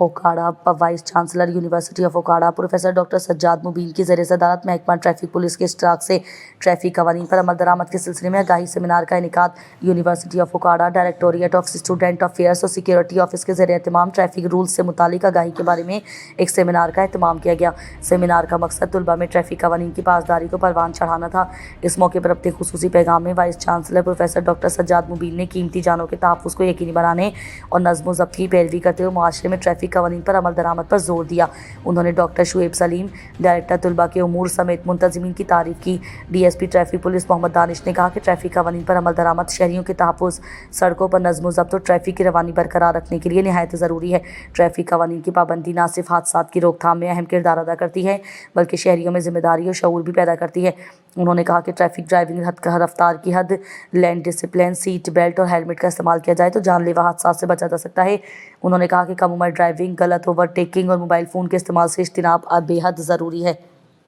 Okara vice chancellor university of Okara professor doctor Sajjad Mubeen کی زیر صدارت محکمہ ٹریفک پولیس کے اشتراک سے ٹریفک قوانین پر عمل درآمد کے سلسلے میں آگاہی سیمینار کا انعقاد university of Okara, directorate of student affairs اور سیکیورٹی آفس کے زیر اہتمام ٹریفک رولز سے متعلق آگاہی کے بارے میں ایک سیمینار کا اہتمام کیا گیا۔ سیمینار کا مقصد طلباء میں ٹریفک قوانین کی پاسداری کو پروان چڑھانا تھا۔ اس موقع پر اپنے خصوصی پیغام میں vice chancellor professor doctor Sajjad Mubeen نے قیمتی جانوں کے تحفظ کو یقینی بنانے اور نظم و ضبط کی پیروی کرتے ہوئے معاشرے میں ٹریفک قوانین پر عمل درآمد پر زور دیا۔ انہوں نے ڈاکٹر شعیب سلیم، ڈائریکٹر طلباء کے امور سمیت منتظمین کی تعریف کی۔ D S P traffic police Muhammad Danish نے کہا کہ ٹریفک قوانین پر عمل درآمد شہریوں کے تحفظ، سڑکوں پر نظم و ضبط اور ٹریفک کی روانی برقرار رکھنے کے لیے نہایت ضروری ہے۔ ٹریفک قوانین کی پابندی نہ صرف حادثات کی روک تھام میں اہم کردار ادا کرتی ہے بلکہ شہریوں میں ذمہ داری اور شعور بھی پیدا کرتی ہے۔ انہوں نے کہا کہ ٹریفک ڈرائیونگ رفتار کی حد، لین ڈسپلن، سیٹ بیلٹ اور ہیلمٹ کا استعمال کیا جائے تو جان لیوا حادثات سے بچا جا سکتا ہے۔ انہوں نے کہا کہ کم عمر ڈرائیونگ، غلط اوورٹیکنگ اور موبائل فون کے استعمال سے اجتناب بے حد ضروری ہے۔